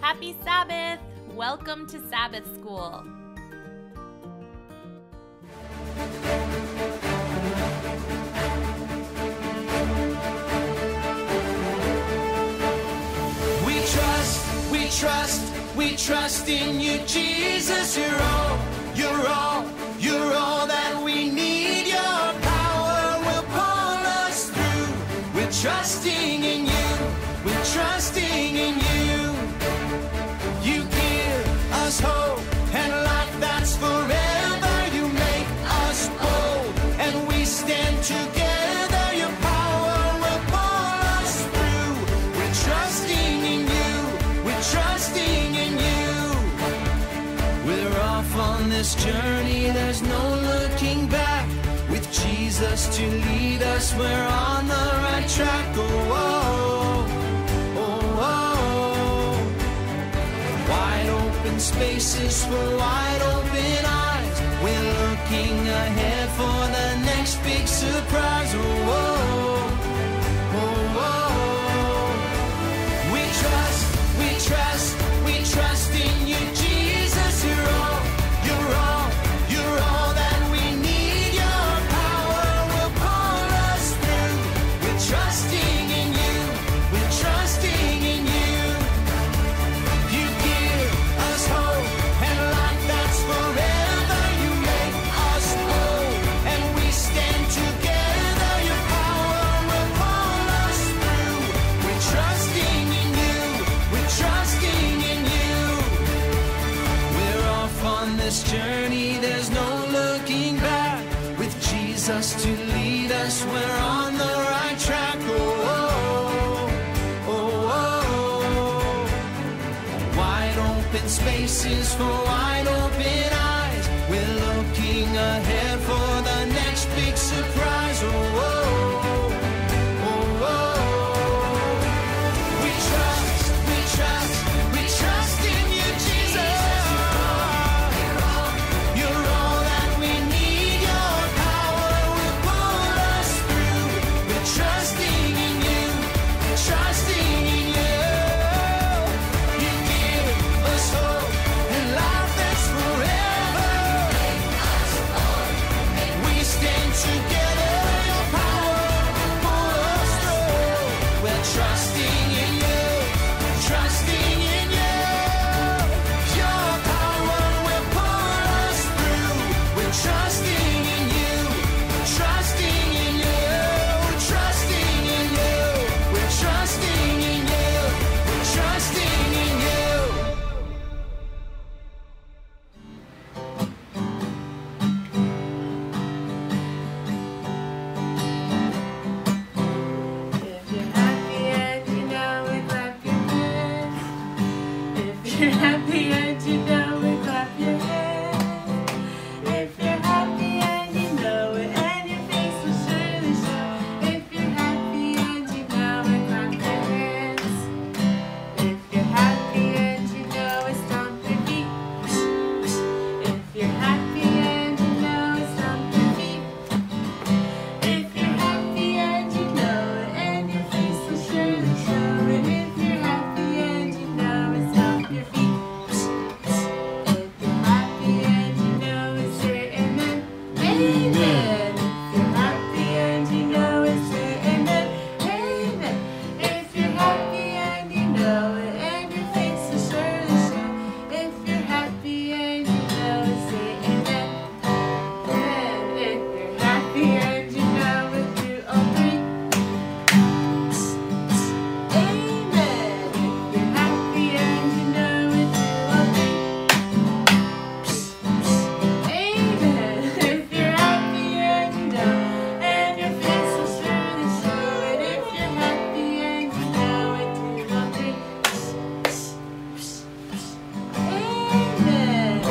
Happy Sabbath! Welcome to Sabbath School. We trust in you, Jesus. You're all that we need. Your power will pull us through. We're trusting in you. We're trusting in you. You give us hope and life that's forever. You make us bold and we stand together. Your power will pull us through. We're trusting in you. We're trusting in you. We're off on this journey. There's no looking back. With Jesus to lead us, we're on the right track. Oh, oh, oh, oh. Wide open spaces for wide open eyes. We're looking ahead for the next big surprise. Oh, oh, oh, oh. We trust in you, Jesus. You're all that we need. Your power will pull us through. We're trusting in you. We're trusting in you. You give us hope and life that's forever. You make us bold and we stand together. Your power will pull us through. We're trusting in you. We're trusting in you. We're off on this journey. There's no looking back. With Jesus to lead us, we're on the right track. Oh, oh, oh, oh. Wide open spaces for wide open eyes. We're looking ahead for the next big surprise. Oh, oh, oh, oh. We trust in you, Jesus. You're all that we need. Your power will pull us through. We're trusting in you. Trusting in you. You give us hope and life that's forever. We stand together. Your power will pull us through. We're trusting in you. Trusting in you. Your power will pull us through. We're trusting in you. Trusting in you. Trusting in you. We're trusting in you. We're trusting in you. If you're happy and you know it, clap your hands. If you're happy and you know it, clap your hands. If you're happy and you know it, and your face will surely show. If you're happy and you know it, clap your hands. If you're happy and you know it, stomp your feet. If you're happy and you know it, stomp your feet. If you're happy and you know it, and your face will surely show it. If you're happy and you know it, stomp your feet. If you're happy and you know it, say amen. Amen. If you're happy and you know it, say amen. Amen. If you're happy and you know it, and your face will surely show. If you're happy and you know it, say amen. Amen. If you're happy and you know it, do all three. Amen. If you're happy and you know it, do all three. Amen. If you're happy and you know, and your face will surely show it. If you're happy and you know it, do all three. Amen.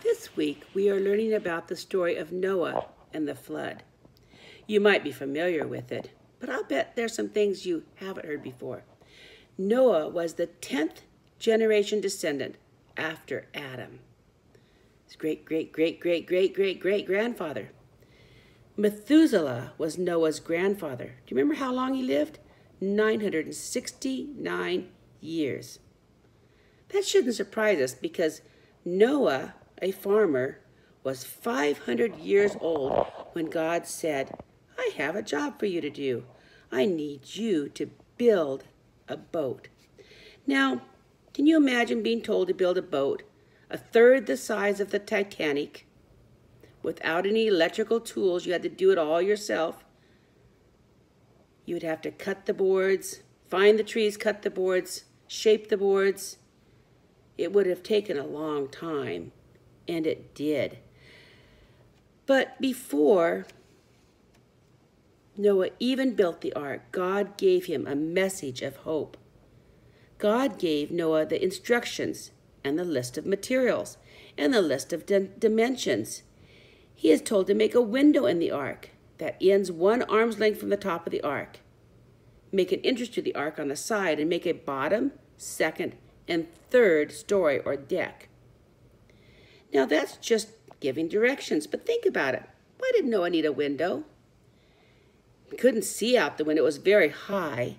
This week, we are learning about the story of Noah and the flood. You might be familiar with it, but I'll bet there's some things you haven't heard before. Noah was the 10th generation descendant after Adam. His great-great-great-great-great-great-great-grandfather. Methuselah was Noah's grandfather. Do you remember how long he lived? 969 years. That shouldn't surprise us because Noah, a farmer, was 500 years old when God said, I have a job for you to do. I need you to build a boat. Now, can you imagine being told to build a boat a third the size of the Titanic without any electrical tools? You had to do it all yourself. You would have to cut the boards, find the trees, cut the boards, shape the boards. It would have taken a long time, and it did. But before Noah even built the ark, God gave him a message of hope. God gave Noah the instructions and the list of materials and the list of dimensions. He is told to make a window in the ark that ends 1 arm's length from the top of the ark. Make an entrance to the ark on the side and make a bottom, second, and third story or deck. Now that's just giving directions, but think about it. Why did Noah need a window? He couldn't see out the window. It was very high.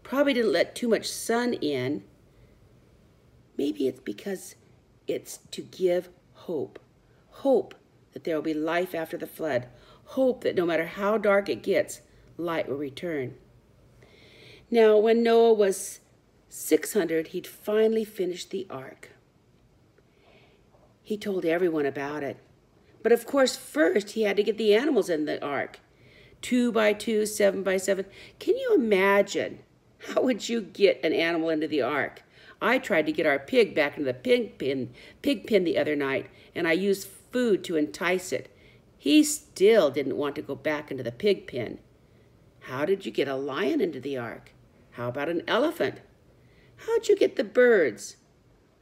Probably didn't let too much sun in. Maybe it's because it's to give hope. Hope that there will be life after the flood. Hope that no matter how dark it gets, light will return. Now, when Noah was 600, he'd finally finished the ark. He told everyone about it. But of course, first he had to get the animals in the ark. 2 by 2, 7 by 7. Can you imagine? How would you get an animal into the ark? I tried to get our pig back into the pig pen the other night, and I used food to entice it. He still didn't want to go back into the pig pen. How did you get a lion into the ark? How about an elephant? How'd you get the birds?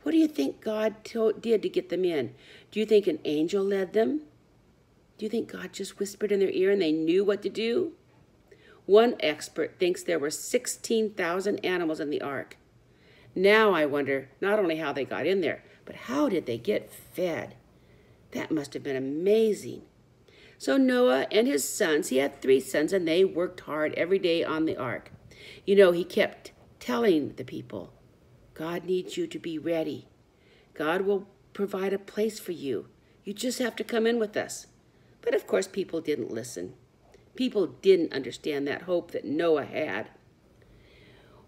What do you think God did to get them in? Do you think an angel led them? Do you think God just whispered in their ear and they knew what to do? One expert thinks there were 16,000 animals in the ark. Now I wonder not only how they got in there, but how did they get fed? That must have been amazing. So Noah and his sons, he had 3 sons, and they worked hard every day on the ark. You know, he kept telling the people, God needs you to be ready. God will provide a place for you. You just have to come in with us. But of course, people didn't listen. People didn't understand that hope that Noah had.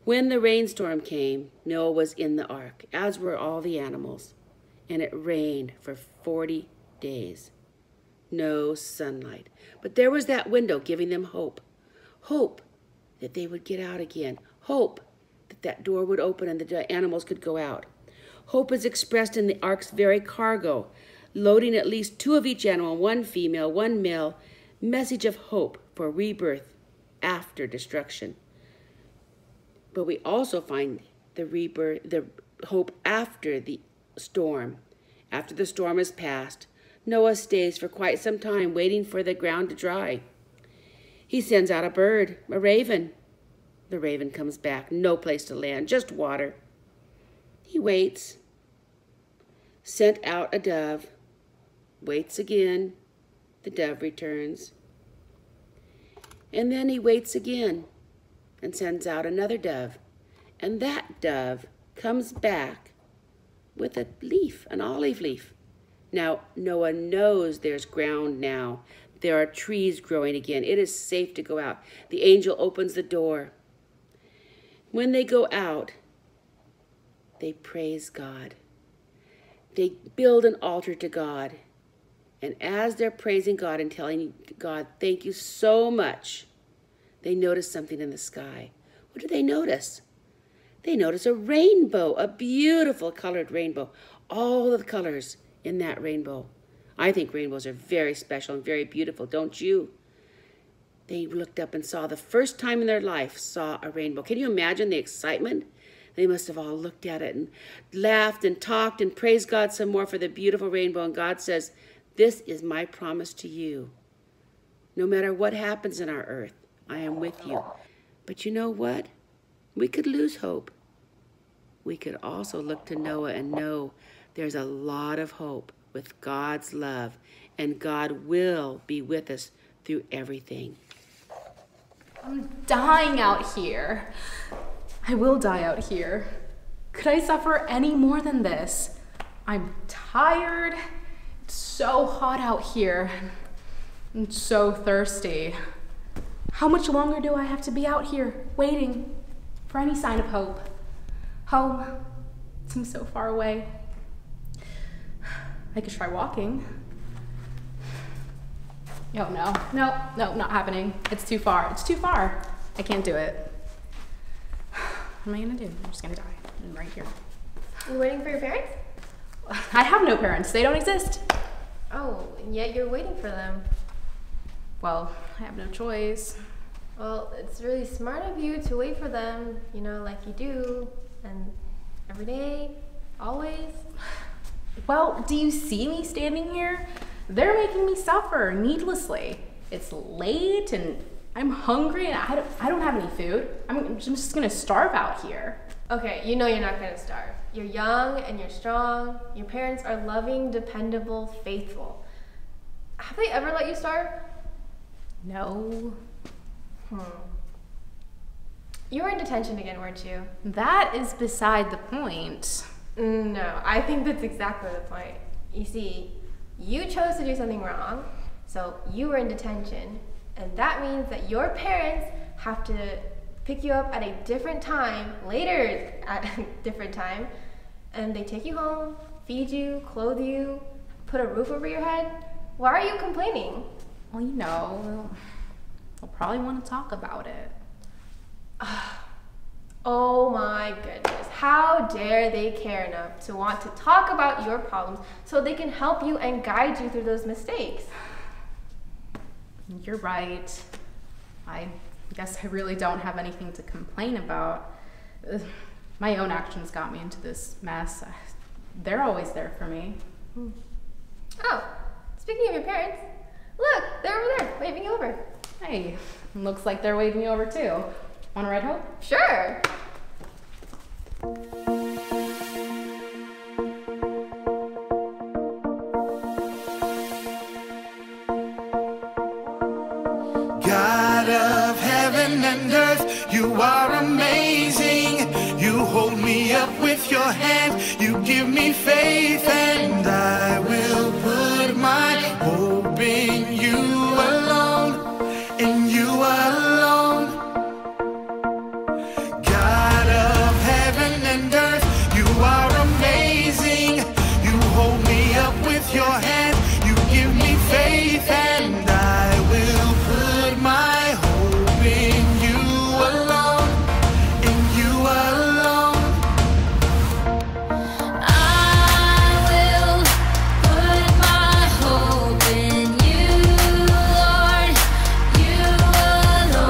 When the rainstorm came, Noah was in the ark, as were all the animals, and it rained for 40 days. No sunlight. But there was that window giving them hope. Hope that they would get out again. Hope that that door would open and the animals could go out. Hope is expressed in the ark's very cargo, loading at least 2 of each animal, 1 female, 1 male, message of hope for rebirth after destruction. But we also find the hope after the storm. After the storm is past, Noah stays for quite some time waiting for the ground to dry. He sends out a bird, a raven. The raven comes back, no place to land, just water. He waits, sent out a dove, waits again, the dove returns. And then he waits again and sends out another dove. And that dove comes back with a leaf, an olive leaf. Now, Noah knows there's ground now. There are trees growing again. It is safe to go out. The angel opens the door. When they go out, they praise God. They build an altar to God. And as they're praising God and telling God, thank you so much, they notice something in the sky. What do they notice? They notice a rainbow, a beautiful colored rainbow. All of the colors in that rainbow. I think rainbows are very special and very beautiful, don't you? They looked up and saw, the first time in their life, saw a rainbow. Can you imagine the excitement? They must have all looked at it and laughed and talked and praised God some more for the beautiful rainbow. And God says, this is my promise to you. No matter what happens in our earth, I am with you. But you know what? We could lose hope. We could also look to Noah and know there's a lot of hope with God's love, and God will be with us through everything. I'm dying out here. I will die out here. Could I suffer any more than this? I'm tired. It's so hot out here. I'm so thirsty. How much longer do I have to be out here waiting for any sign of hope? Home seems so far away. I could try walking. Oh no, not happening. It's too far, I can't do it. What am I gonna do? I'm just gonna die. I'm right here. You waiting for your parents? I have no parents, they don't exist. Oh, and yet you're waiting for them. Well, I have no choice. Well, it's really smart of you to wait for them, you know, like you do, and every day, always. Well, do you see me standing here? They're making me suffer needlessly. It's late and I'm hungry and I don't have any food. I'm just gonna starve out here. Okay, you know you're not gonna starve. You're young and you're strong. Your parents are loving, dependable, faithful. Have they ever let you starve? No. You were in detention again, weren't you? That is beside the point. No, I think that's exactly the point. You see, you chose to do something wrong, so you were in detention, and that means that your parents have to pick you up at a different time, later at a different time, and they take you home, feed you, clothe you, put a roof over your head. Why are you complaining? Well, you know, they'll probably want to talk about it. Oh my goodness, how dare they care enough to want to talk about your problems so they can help you and guide you through those mistakes. You're right. I guess I really don't have anything to complain about. My own actions got me into this mess. They're always there for me. Oh, speaking of your parents, look, they're over there, waving you over. Hey, looks like they're waving me over too. Want a ride home? Sure. God of heaven and earth, you are amazing. You hold me up with your hand, you give me faith, and I will put my hope in you alone, in you alone. God of heaven and earth, you are amazing. You hold me up with your hand, you give me faith, and I will put my hope in you alone, in you alone. I will put my hope in you, Lord, you alone.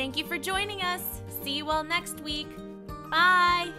Thank you for joining us. See you all next week. Bye.